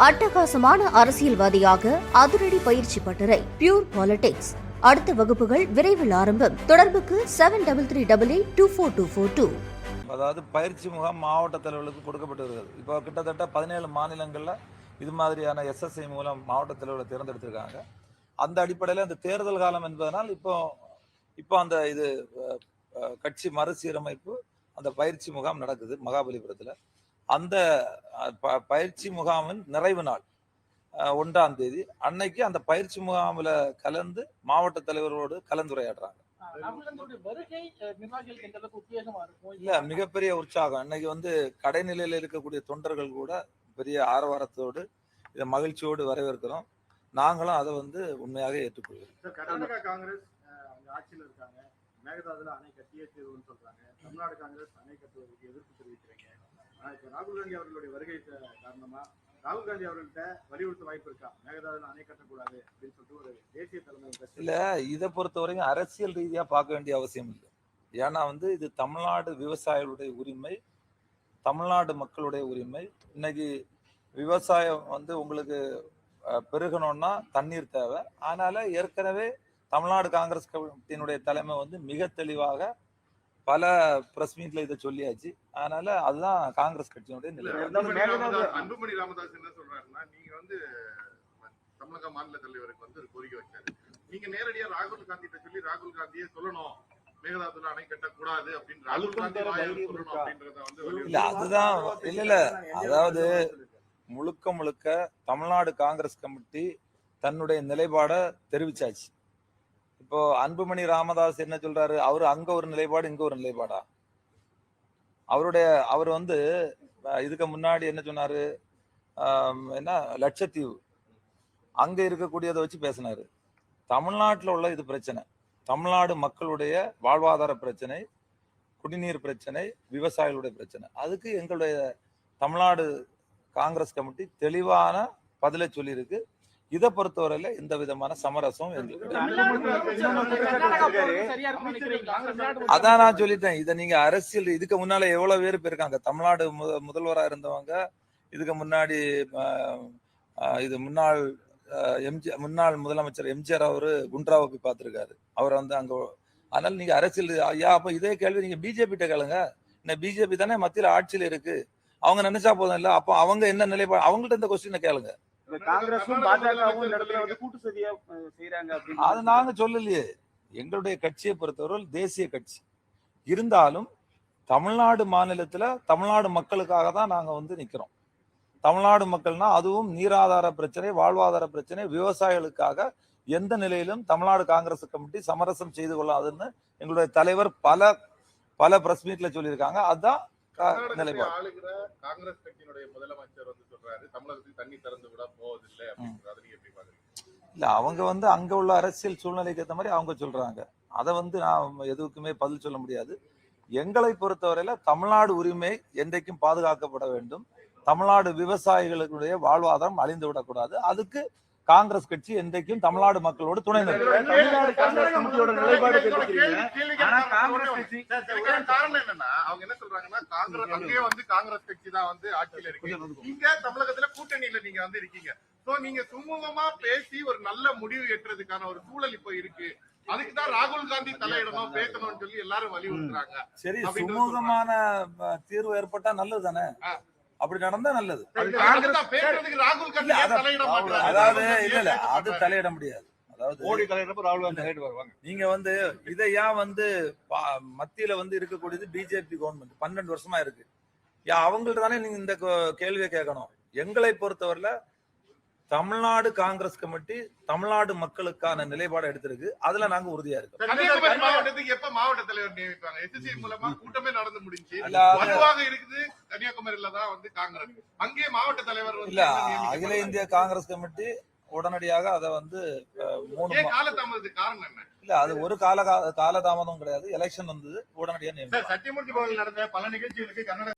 அட்டகாசமான அரசியல்வாதியாக அதிரடி பயிற்சி பட்டறை பியூர் பாலிடிக்ஸ். அடுத்த வகுப்புகள் விரைவில் ஆரம்பம். தொடர்புக்கு 7388242242. அதாவது பயிற்சி முகாம் மாவட்ட தலைவர்களுக்கு கொடுக்கப்பட்டு வருகிறது. இப்போ கிட்டத்தட்ட 17 மாநிலங்களில் இது மாதிரியான SSI மூலம் மாவட்ட தலைவர்களை தேர்ந்தெடுத்திருக்காங்க. அந்த அடிப்படையில் அந்த தேர்தல் காலம் என்பதனால் இப்போ அந்த இது கட்சி மறுசீரமைப்பு அந்த பயிற்சி முகாம் நடக்குது மகாபலிபுரத்தில். அந்த பயிற்சி முகாமின் நிறைவு நாள் 1ஆம் தேதி அன்னைக்கு அந்த பயிற்சி முகாமில் கலந்து மாவட்ட தலைவர்களோடு கலந்துரையாடுறாங்க. இல்ல, மிகப்பெரிய உற்சாகம். இன்னைக்கு கடைநிலையில இருக்கக்கூடிய தொண்டர்கள் கூட பெரிய ஆரவாரத்தோடு இதை மகிழ்ச்சியோடு வரவேற்கிறோம். நாங்களும் அதை உண்மையாக ஏற்றுக்கொள்கிறோம். கர்நாடகா காங்கிரஸ் ஆட்சியில் இருக்காங்க, மேகதாதுல அணை கட்டியே தீர்வுன்னு சொல்றாங்க. தமிழ்நாடு காங்கிரஸ் அணை கட்டுவதற்கு எதிர்ப்பு தெரிவிக்கிறீங்க. இப்ப ராகுல் காந்தி அவர்களுடைய வருகை காரணமா ராகுல் காந்தி அவர்கள்ட்ட வலியுறுத்த வாய்ப்பு இருக்கா, மேகதாதுல அணை கட்டக்கூடாது அப்படின்னு சொல்லிட்டு ஒரு தேசிய தலைமை? இல்ல, இதை பொறுத்த வரைக்கும் அரசியல் ரீதியா பார்க்க வேண்டிய அவசியம் இல்லை. ஏன்னா இது தமிழ்நாடு விவசாயிகளுடைய உரிமை, தமிழ்நாடு மக்களுடைய உரிமை. இன்னைக்கு விவசாயம் உங்களுக்கு பெருகணும்னா தண்ணீர் தேவை. அதனால ஏற்கனவே தமிழ்நாடு காங்கிரஸ் கமிட்டியினுடைய தலைமை மிக தெளிவாக பல பிரஸ் மீட்ல இதை சொல்லியாச்சு. அதனால அதுதான் காங்கிரஸ் கட்சியினுடைய நிலை. அன்புமணி ராமதாஸ் என்ன சொல்றாருன்னா, நீங்க தமிழக மாநில தலைவருக்கு ஒரு கோரிக்கை வச்சாரு. நீங்க நேரடியா ராகுல் காந்தி சொல்லி ராகுல் காந்தியே சொல்லணும் மேகதாதுல அணை கட்டக்கூடாது அப்படின்னு ராகுல் காந்தி இல்ல, அதுதான் இல்ல அதாவது முழுக்க தமிழ்நாடு காங்கிரஸ் கமிட்டி தன்னுடைய நிலைப்பாடை தெரிவிச்சாச்சு. இப்போ அன்புமணி ராமதாஸ் என்ன சொல்றாரு, அவரு அங்க ஒரு நிலைப்பாடு இங்க ஒரு நிலைப்பாடா? அவர் இதுக்கு முன்னாடி என்ன சொன்னாரு, என்ன லட்சத்தீவு அங்க இருக்கக்கூடியதை வச்சு பேசினாரு. தமிழ்நாட்டில் உள்ள இது பிரச்சனை, தமிழ்நாடு மக்களுடைய வாழ்வாதார பிரச்சனை, குடிநீர் பிரச்சனை, விவசாயிகளுடைய பிரச்சனை. அதுக்கு எங்களுடைய தமிழ்நாடு காங்கிரஸ் கமிட்டி தெளிவான பதிலை சொல்லியிருக்கு. இதை பொறுத்தவரையில எந்த விதமான சமரசம் அதான் நான் சொல்லிட்டேன். இதை நீங்க அரசியல் இதுக்கு முன்னால எவ்வளவு பேர் போயிருக்காங்க. தமிழ்நாடு முதல்வராக இருந்தவங்க, இதுக்கு முன்னாடி முன்னாள் முதலமைச்சர் எம்ஜிஆர் அவரு குண்ட்ராவை போய் பார்த்திருக்காரு. அவர் அங்க. அதனால நீங்க அரசியல் ஐயா, அப்ப இதே கேள்வி நீங்க பிஜேபி கிட்ட கேளுங்க. இந்த பிஜேபி தானே மத்தியில ஆட்சியில இருக்கு, அவங்க நினைச்சா போதும் இல்ல. அப்போ அவங்க என்ன நிலைப்பாடு, அவங்கள்ட்ட இந்த கொஸ்டினை கேளுங்க. அது நாங்க சொல்லலையே. எங்களுடைய கட்சியை பொறுத்தவரை தேசிய கட்சி இருந்தாலும் தமிழ்நாடு மாநிலத்துல தமிழ்நாடு மக்களுக்காக தான் நாங்க நிக்கிறோம். தமிழ்நாடு மக்கள்னா அதுவும் நீராதார பிரச்சனை, வாழ்வாதார பிரச்சனை, விவசாயிகளுக்காக எந்த நிலையிலும் தமிழ்நாடு காங்கிரஸ் கமிட்டி சமரசம் செய்து கொள்ளாதுன்னு எங்களுடைய தலைவர் பல பிரஸ் மீட்ல சொல்லியிருக்காங்க. அதுதான் நிலைப்பாடு. காங்கிரஸ் கட்சியினுடைய முதலமைச்சர் சொல்றாரு தமிழகத்தில் தண்ணி திறந்து விட போவதில்லை அப்படின்றது. இல்ல, அவங்க அங்க உள்ள அரசியல் சூழ்நிலைக்கு ஏற்ற மாதிரி அவங்க சொல்றாங்க. அதை நான் எதுக்குமே பதில் சொல்ல முடியாது. எங்களை பொறுத்தவரையில தமிழ்நாடு உரிமை என்றைக்கும் பாதுகாக்கப்பட வேண்டும். தமிழ்நாடு விவசாயிகளுடைய வாழ்வாதாரம் அழிந்து விடக்கூடாது. அதுக்கு காங்கிரஸ் கட்சி என்றைக்கும் தமிழ்நாடு மக்களோடு துணை நிற்கும். காரணம் என்னன்னா, அவங்க என்ன சொல்றாங்கன்னா, காங்கிரஸ் கட்சி தான் ஆட்சியில இருக்கு, இங்க தமிழகத்துல கூட்டணியில நீங்க இருக்கீங்க. சோ நீங்க சுமூகமா பேசி ஒரு நல்ல முடிவு ஏற்றதுக்கான ஒரு சூழல் இப்ப இருக்கு. அதுக்குதான் ராகுல் காந்தி தலையிடணும், பேசணும்னு சொல்லி எல்லாரும் வலியுறுத்துறாங்க. சரி, சுமூகமான தீர்வு ஏற்பட்டா நல்லது தானே. அப்படி நடந்தா நல்லது. அதாவது இல்ல அது தலையிட முடியாது. அதாவது நீங்க இதை ஏன் மத்தியில இருக்கக்கூடியது பிஜேபி கவர்மெண்ட் 12 வருஷமா இருக்கு. அவங்கள்ட்ட தானே நீங்க இந்த கேள்வியை கேட்கணும். எங்களை பொறுத்தவரையில தமிழ்நாடு காங்கிரஸ் கமிட்டி தமிழ்நாடு மக்களுக்கான நிலைப்பாடு எடுத்திருக்கு. அதுல நாங்க உறுதியா இருக்கோம். எப்ப மாவட்ட தலைவர் நியமிப்பாங்க? SSI மூலமா கூட்டமே நடந்து முடிஞ்சு இருக்குது. கன்னியாகுமரியில தான் காங்கிரஸ், அங்கே மாவட்ட தலைவர் இல்ல. அகில இந்திய காங்கிரஸ் கமிட்டி உடனடியாக அதை 3 காலதாமதத்துக்கு காரணம் என்ன? இல்ல, அது ஒரு காலதாமதம் கிடையாது. எலெக்ஷன் உடனடியாக நியமிப்பாங்க. சத்தியமூர்த்தி பவனில் நடந்த பல நிகழ்ச்சிகளுக்கு கன்னட